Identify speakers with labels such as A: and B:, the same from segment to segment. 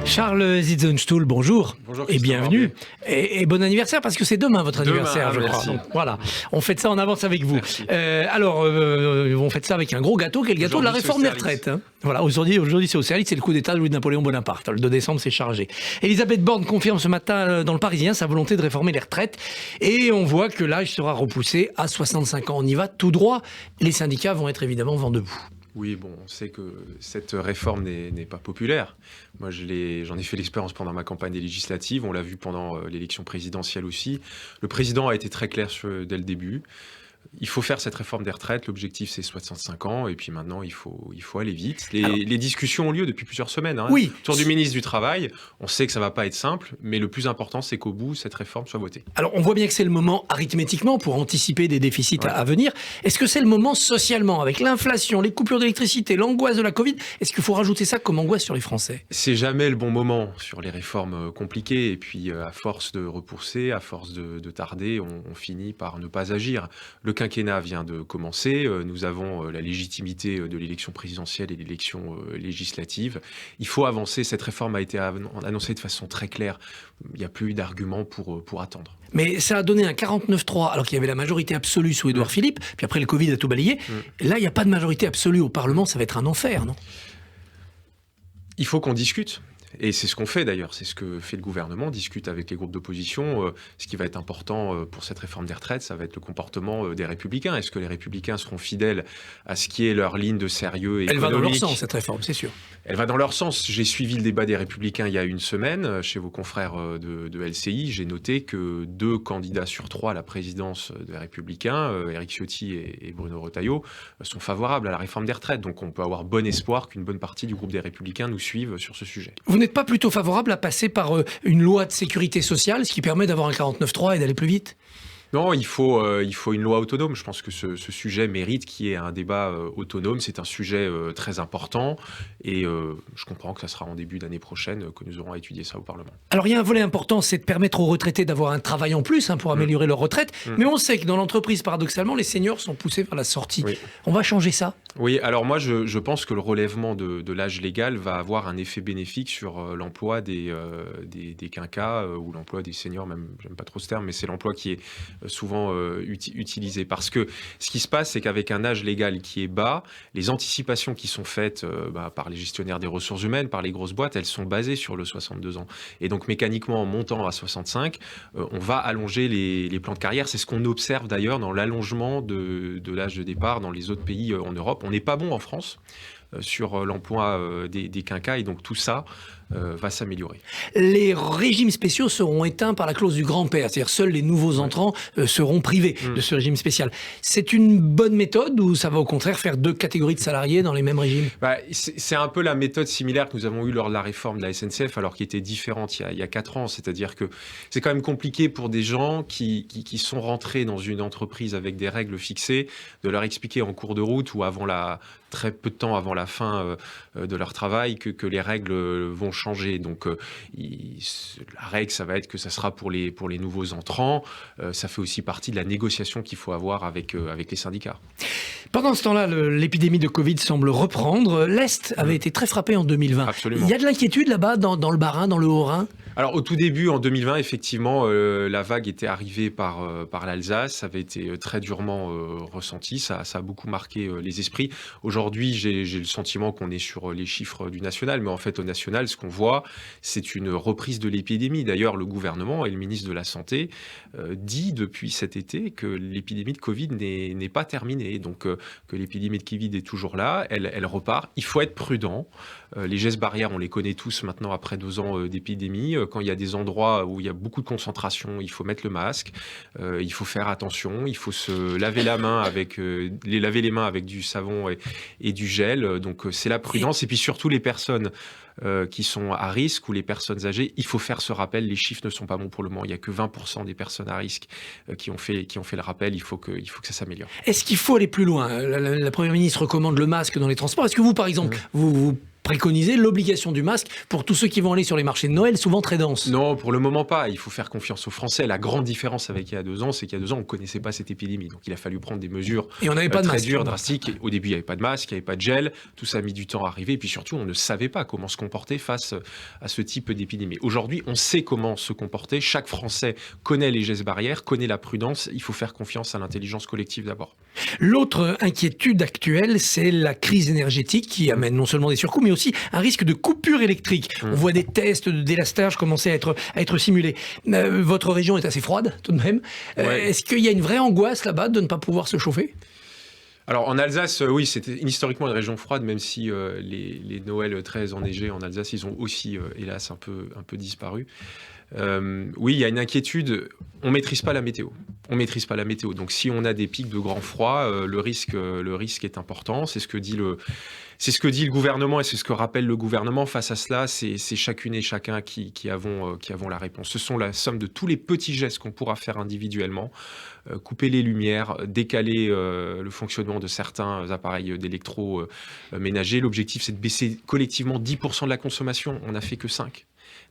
A: Charles Ziethenstuhl, bonjour.
B: Bonjour
A: et bienvenue. Et bon anniversaire, parce que c'est demain votre anniversaire, je crois. Donc, voilà, on fête ça en avance avec vous. On fête ça avec un gros gâteau, qui est le gâteau de la réforme des retraites. Hein. Voilà, aujourd'hui c'est au Austerlitz, c'est le coup d'état de Louis-Napoléon Bonaparte. Le 2 décembre, c'est chargé. Elisabeth Borne confirme ce matin dans Le Parisien sa volonté de réformer les retraites. Et on voit que l'âge sera repoussé à 65 ans. On y va tout droit. Les syndicats vont être évidemment vent debout.
B: Oui, bon, on sait que cette réforme n'est pas populaire. Moi, j'en ai fait l'expérience pendant ma campagne des législatives. On l'a vu pendant l'élection présidentielle aussi. Le président a été très clair dès le début. Il faut faire cette réforme des retraites. L'objectif, c'est 65 ans. Et puis maintenant, il faut aller vite. Les discussions ont lieu depuis plusieurs semaines. Hein.
A: Oui.
B: Autour du ministre du Travail, on sait que ça ne va pas être simple. Mais le plus important, c'est qu'au bout, cette réforme soit votée.
A: Alors, on voit bien que c'est le moment arithmétiquement pour anticiper des déficits à venir. Est-ce que c'est le moment socialement, avec l'inflation, les coupures d'électricité, l'angoisse de la Covid? Est-ce qu'il faut rajouter ça comme angoisse sur les Français?
B: C'est jamais le bon moment sur les réformes compliquées. Et puis, à force de repousser, à force de tarder, on finit par ne pas agir. Le quinquennat vient de commencer. Nous avons la légitimité de l'élection présidentielle et de l'élection législative. Il faut avancer. Cette réforme a été annoncée de façon très claire. Il n'y a plus d'arguments pour attendre.
A: Mais ça a donné un 49-3, alors qu'il y avait la majorité absolue sous Édouard Philippe. Puis après, le Covid a tout balayé. Là, il n'y a pas de majorité absolue au Parlement. Ça va être un enfer, non?
B: Il faut qu'on discute. Et c'est ce qu'on fait d'ailleurs, c'est ce que fait le gouvernement, discute avec les groupes d'opposition. Ce qui va être important pour cette réforme des retraites, ça va être le comportement des Républicains. Est-ce que les Républicains seront fidèles à ce qui est leur ligne de sérieux économique?
A: Elle va dans leur sens, cette réforme, c'est sûr.
B: Elle va dans leur sens. J'ai suivi le débat des Républicains il y a une semaine chez vos confrères de LCI. J'ai noté que 2 candidats sur 3 à la présidence des Républicains, Éric Ciotti et Bruno Retailleau, sont favorables à la réforme des retraites. Donc on peut avoir bon espoir qu'une bonne partie du groupe des Républicains nous suive sur ce sujet.
A: Vous n'êtes pas plutôt favorable à passer par une loi de sécurité sociale, ce qui permet d'avoir un 49.3 et d'aller plus vite?
B: Non, il faut une loi autonome. Je pense que ce sujet mérite qu'il y ait un débat autonome. C'est un sujet très important et je comprends que ça sera en début d'année prochaine que nous aurons à étudier ça au Parlement.
A: Alors il y a un volet important, c'est de permettre aux retraités d'avoir un travail en plus pour améliorer leur retraite. Mais on sait que dans l'entreprise, paradoxalement, les seniors sont poussés vers la sortie. Oui. On va changer ça?
B: Oui, alors moi je pense que le relèvement de l'âge légal va avoir un effet bénéfique sur l'emploi des quinquas ou l'emploi des seniors, même j'aime pas trop ce terme, mais c'est l'emploi qui est souvent utilisé. Parce que ce qui se passe, c'est qu'avec un âge légal qui est bas, les anticipations qui sont faites par les gestionnaires des ressources humaines, par les grosses boîtes, elles sont basées sur le 62 ans. Et donc mécaniquement, en montant à 65, on va allonger les plans de carrière. C'est ce qu'on observe d'ailleurs dans l'allongement de l'âge de départ dans les autres pays en Europe. On n'est pas bon en France sur l'emploi des quinquas et donc tout ça va s'améliorer.
A: Les régimes spéciaux seront éteints par la clause du grand-père, c'est-à-dire seuls les nouveaux entrants seront privés de ce régime spécial. C'est une bonne méthode ou ça va au contraire faire 2 catégories de salariés dans les mêmes régimes?
B: C'est un peu la méthode similaire que nous avons eue lors de la réforme de la SNCF, alors qui était différente il y a 4 ans. C'est-à-dire que c'est quand même compliqué pour des gens qui sont rentrés dans une entreprise avec des règles fixées, de leur expliquer en cours de route ou très peu de temps avant la fin de leur travail que les règles vont changer. Donc la règle, ça va être que ça sera pour les nouveaux entrants. Ça fait aussi partie de la négociation qu'il faut avoir avec les syndicats.
A: Pendant ce temps-là, l'épidémie de Covid semble reprendre. L'Est avait été très frappé en 2020.
B: Absolument.
A: Il y a de l'inquiétude là-bas dans le Bas-Rhin, dans le Haut-Rhin?
B: Alors au tout début, en 2020, effectivement, la vague était arrivée par l'Alsace. Ça avait été très durement ressenti. Ça a beaucoup marqué les esprits. Aujourd'hui, j'ai le sentiment qu'on est sur les chiffres du national. Mais en fait, au national, ce qu'on voit, c'est une reprise de l'épidémie. D'ailleurs, le gouvernement et le ministre de la Santé dit depuis cet été que l'épidémie de Covid n'est pas terminée. Donc que l'épidémie de Covid est toujours là. Elle repart. Il faut être prudent. Les gestes barrières, on les connaît tous maintenant après 2 ans d'épidémie. Quand il y a des endroits où il y a beaucoup de concentration, il faut mettre le masque, il faut faire attention, il faut se laver la main laver les mains avec du savon et du gel. Donc c'est la prudence. Et puis surtout les personnes qui sont à risque ou les personnes âgées, il faut faire ce rappel. Les chiffres ne sont pas bons pour le moment. Il n'y a que 20% des personnes à risque qui ont fait le rappel. Il faut que ça s'améliore.
A: Est-ce qu'il faut aller plus loin? La Première ministre recommande le masque dans les transports. Est-ce que vous, par exemple, vous préconisé l'obligation du masque pour tous ceux qui vont aller sur les marchés de Noël, souvent très denses.
B: Non, pour le moment pas. Il faut faire confiance aux Français. La grande différence avec il y a 2 ans, c'est qu'il y a 2 ans, on ne connaissait pas cette épidémie. Donc il a fallu prendre des mesures
A: et on n'avait pas de
B: très
A: masque,
B: dures, drastiques. Au début, il n'y avait pas de masque, il n'y avait pas de gel. Tout ça a mis du temps à arriver. Et puis surtout, on ne savait pas comment se comporter face à ce type d'épidémie. Aujourd'hui, on sait comment se comporter. Chaque Français connaît les gestes barrières, connaît la prudence. Il faut faire confiance à l'intelligence collective d'abord.
A: L'autre inquiétude actuelle, c'est la crise énergétique qui amène non seulement des surcoûts, mais aussi un risque de coupure électrique. On voit des tests de délastage commencer à être simulés. Votre région est assez froide, tout de même.
B: Ouais.
A: Est-ce qu'il y a une vraie angoisse là-bas de ne pas pouvoir se chauffer ?
B: Alors en Alsace, oui, c'était historiquement une région froide, même si les Noëls très enneigés en Alsace, ils ont aussi, hélas, un peu disparu. Oui, il y a une inquiétude. On maîtrise pas la météo. Donc si on a des pics de grand froid, le risque est important. C'est ce que dit le gouvernement et c'est ce que rappelle le gouvernement. Face à cela, c'est chacune et chacun qui avons la réponse. Ce sont la somme de tous les petits gestes qu'on pourra faire individuellement. Couper les lumières, décaler le fonctionnement de certains appareils d'électroménager. L'objectif, c'est de baisser collectivement 10% de la consommation. On n'a fait que 5.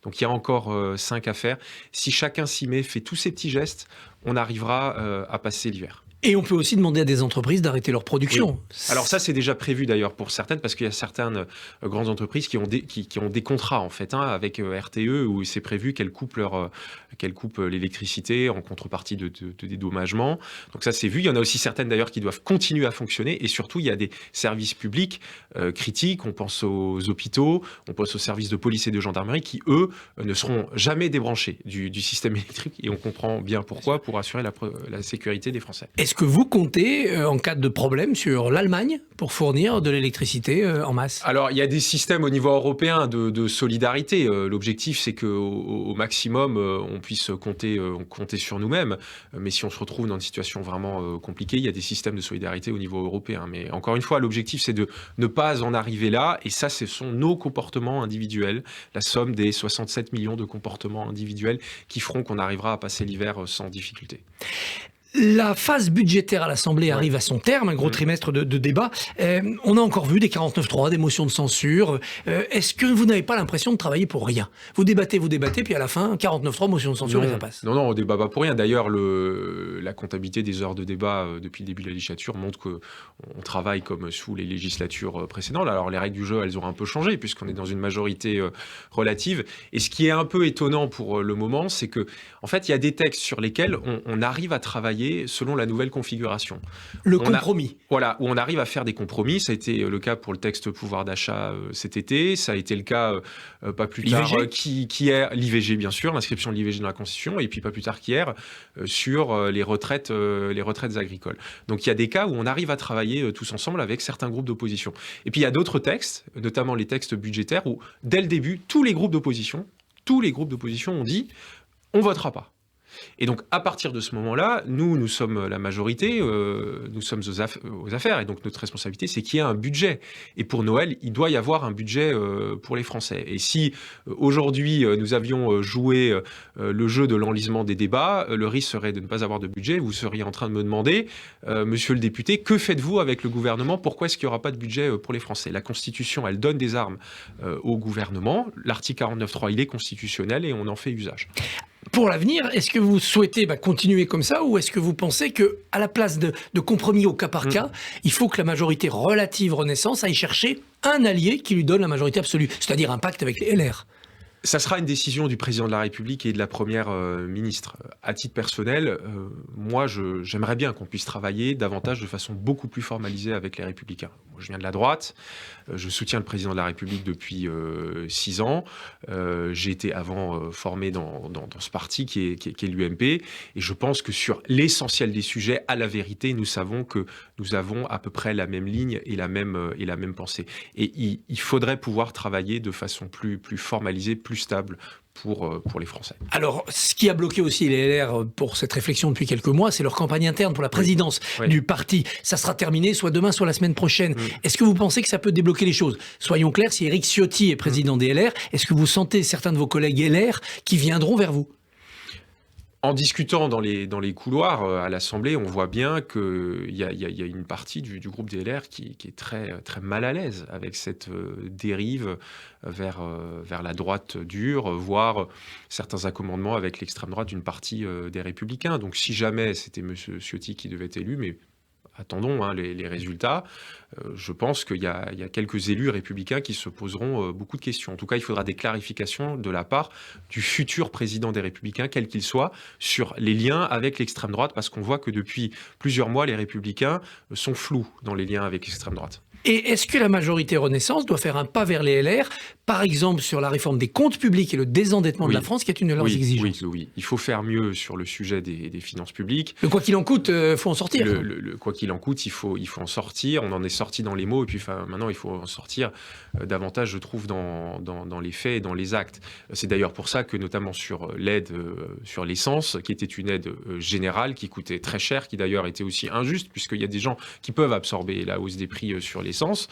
B: Donc il y a encore 5 à faire. Si chacun s'y met, fait tous ces petits gestes, on arrivera à passer l'hiver.
A: Et on peut aussi demander à des entreprises d'arrêter leur production.
B: Oui. Alors ça, c'est déjà prévu d'ailleurs pour certaines, parce qu'il y a certaines grandes entreprises qui ont des contrats en fait avec RTE où c'est prévu qu'elles coupent l'électricité en contrepartie de dédommagement. Donc ça, c'est vu. Il y en a aussi certaines d'ailleurs qui doivent continuer à fonctionner. Et surtout, il y a des services publics critiques. On pense aux hôpitaux, on pense aux services de police et de gendarmerie qui, eux, ne seront jamais débranchés du système électrique. Et on comprend bien pourquoi, pour assurer la sécurité des Français.
A: Est-ce que vous comptez, en cas de problème, sur l'Allemagne pour fournir de l'électricité en masse ?
B: Alors, il y a des systèmes au niveau européen de solidarité. L'objectif, c'est qu'au maximum, on puisse compter sur nous-mêmes. Mais si on se retrouve dans une situation vraiment compliquée, il y a des systèmes de solidarité au niveau européen. Mais encore une fois, l'objectif, c'est de ne pas en arriver là. Et ça, ce sont nos comportements individuels, la somme des 67 millions de comportements individuels qui feront qu'on arrivera à passer l'hiver sans difficulté.
A: La phase budgétaire à l'Assemblée arrive à son terme, un gros trimestre de débat. On a encore vu des 49.3, des motions de censure. Est-ce que vous n'avez pas l'impression de travailler pour rien ? Vous débattez, puis à la fin, 49.3, motion de censure et ça passe.
B: Non, on ne débat pas pour rien. D'ailleurs, la comptabilité des heures de débat depuis le début de la législature montre qu'on travaille comme sous les législatures précédentes. Alors, les règles du jeu, elles ont un peu changé puisqu'on est dans une majorité relative. Et ce qui est un peu étonnant pour le moment, c'est que, en fait, il y a des textes sur lesquels on arrive à travailler selon la nouvelle configuration.
A: Le compromis.
B: Voilà, où on arrive à faire des compromis. Ça a été le cas pour le texte pouvoir d'achat cet été. Ça a été le cas pas plus tard qu'hier, l'IVG bien sûr, l'inscription de l'IVG dans la Constitution, et puis pas plus tard qu'hier sur les retraites agricoles. Donc il y a des cas où on arrive à travailler tous ensemble avec certains groupes d'opposition. Et puis il y a d'autres textes, notamment les textes budgétaires, où dès le début, tous les groupes d'opposition ont dit « on votera pas ». Et donc, à partir de ce moment-là, nous sommes la majorité, nous sommes aux affaires. Et donc, notre responsabilité, c'est qu'il y ait un budget. Et pour Noël, il doit y avoir un budget pour les Français. Et si, aujourd'hui, nous avions joué le jeu de l'enlisement des débats, le risque serait de ne pas avoir de budget. Vous seriez en train de me demander, monsieur le député, que faites-vous avec le gouvernement ? Pourquoi est-ce qu'il n'y aura pas de budget pour les Français ? La Constitution, elle donne des armes au gouvernement. L'article 49.3, il est constitutionnel et on en fait usage.
A: Pour l'avenir, est-ce que vous souhaitez continuer comme ça ou est-ce que vous pensez qu'à la place de compromis au cas par cas, il faut que la majorité relative Renaissance aille chercher un allié qui lui donne la majorité absolue, c'est-à-dire un pacte avec les LR ?
B: Ça sera une décision du président de la République et de la première ministre. À titre personnel, moi, j'aimerais bien qu'on puisse travailler davantage de façon beaucoup plus formalisée avec les Républicains. Moi, je viens de la droite, je soutiens le président de la République depuis 6 ans. J'ai été avant formé dans ce parti qui est l'UMP. Et je pense que sur l'essentiel des sujets, à la vérité, nous savons que nous avons à peu près la même ligne et la même pensée. Et il faudrait pouvoir travailler de façon plus formalisée, plus stable pour les Français.
A: Alors, ce qui a bloqué aussi les LR pour cette réflexion depuis quelques mois, c'est leur campagne interne pour la présidence du parti. Ça sera terminé soit demain, soit la semaine prochaine. Est-ce que vous pensez que ça peut débloquer les choses ? Soyons clairs, si Éric Ciotti est président des LR, est-ce que vous sentez certains de vos collègues LR qui viendront vers vous ?
B: En discutant dans les couloirs à l'Assemblée, on voit bien qu'il y a une partie du groupe des LR qui est très, très mal à l'aise avec cette dérive vers la droite dure, voire certains accommodements avec l'extrême droite d'une partie des Républicains. Donc si jamais c'était M. Ciotti qui devait être élu, mais attendons les résultats. Je pense qu'il y a quelques élus républicains qui se poseront beaucoup de questions. En tout cas, il faudra des clarifications de la part du futur président des Républicains, quel qu'il soit, sur les liens avec l'extrême droite, parce qu'on voit que depuis plusieurs mois, les Républicains sont flous dans les liens avec l'extrême droite.
A: Et est-ce que la majorité Renaissance doit faire un pas vers les LR, par exemple sur la réforme des comptes publics et le désendettement de la France, qui est une de leurs exigences?
B: Oui, il faut faire mieux sur le sujet des finances publiques.
A: Le quoi qu'il en coûte, il faut en sortir.
B: Le quoi qu'il en coûte, il faut en sortir. On en est sorti dans les mots, et puis maintenant, il faut en sortir davantage, je trouve, dans les faits et dans les actes. C'est d'ailleurs pour ça que, notamment sur l'aide sur l'essence, qui était une aide générale, qui coûtait très cher, qui d'ailleurs était aussi injuste, puisqu'il y a des gens qui peuvent absorber la hausse des prix sur l'essence,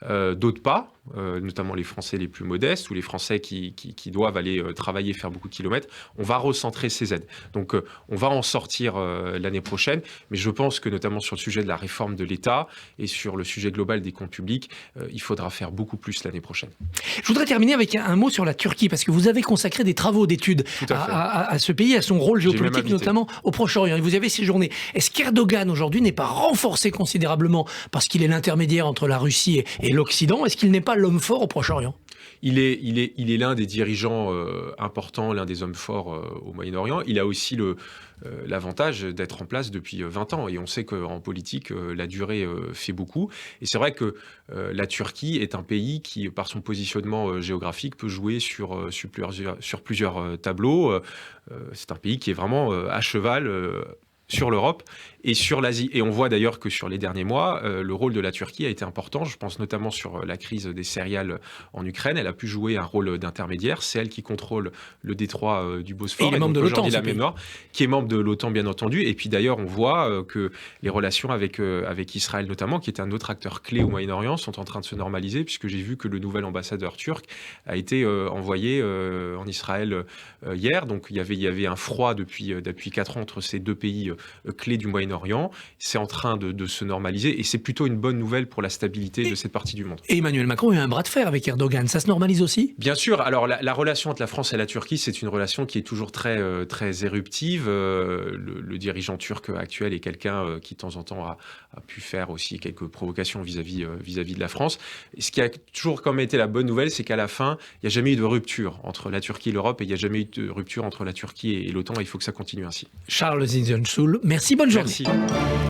B: d'autres pas, notamment les Français les plus modestes ou les Français qui doivent aller travailler, faire beaucoup de kilomètres. On va recentrer ces aides. Donc on va en sortir l'année prochaine, mais je pense que notamment sur le sujet de la réforme de l'État et sur le sujet global des comptes publics, il faudra faire beaucoup plus l'année prochaine.
A: Je voudrais terminer avec un mot sur la Turquie, parce que vous avez consacré des travaux d'études à ce pays, à son rôle géopolitique, notamment au Proche-Orient, et vous y avez séjourné. Est-ce qu'Erdogan aujourd'hui n'est pas renforcé considérablement parce qu'il est l'intermédiaire entre la Russie et l'Occident? Est-ce qu'il n'est pas l'homme fort au Proche-Orient?
B: Il est l'un des dirigeants importants, l'un des hommes forts au Moyen-Orient. Il a aussi l'avantage d'être en place depuis 20 ans. Et on sait qu'en politique, la durée fait beaucoup. Et c'est vrai que la Turquie est un pays qui, par son positionnement géographique, peut jouer sur plusieurs tableaux. C'est un pays qui est vraiment à cheval sur l'Europe et sur l'Asie. Et on voit d'ailleurs que sur les derniers mois, le rôle de la Turquie a été important. Je pense notamment sur la crise des céréales en Ukraine. Elle a pu jouer un rôle d'intermédiaire. C'est elle qui contrôle le détroit du Bosphore.
A: Et il est membre de l'OTAN,
B: qui est membre de l'OTAN, bien entendu. Et puis d'ailleurs, on voit que les relations avec Israël notamment, qui est un autre acteur clé au Moyen-Orient, sont en train de se normaliser, puisque j'ai vu que le nouvel ambassadeur turc a été envoyé en Israël hier. Donc il y avait un froid depuis 4 ans entre ces deux pays clés du Moyen-Orient. C'est en train de se normaliser et c'est plutôt une bonne nouvelle pour la stabilité de cette partie du monde.
A: Et Emmanuel Macron a eu un bras de fer avec Erdogan. Ça se normalise aussi?
B: Bien sûr. Alors la relation entre la France et la Turquie, c'est une relation qui est toujours très, très éruptive. Le dirigeant turc actuel est quelqu'un qui de temps en temps a pu faire aussi quelques provocations vis-à-vis de la France. Et ce qui a toujours quand même été la bonne nouvelle, c'est qu'à la fin, il n'y a jamais eu de rupture entre la Turquie et l'Europe et il n'y a jamais eu de rupture entre la Turquie et l'OTAN. Il faut que ça continue ainsi.
A: Charles Zinsonsoul, merci, bonne journée.
B: Merci.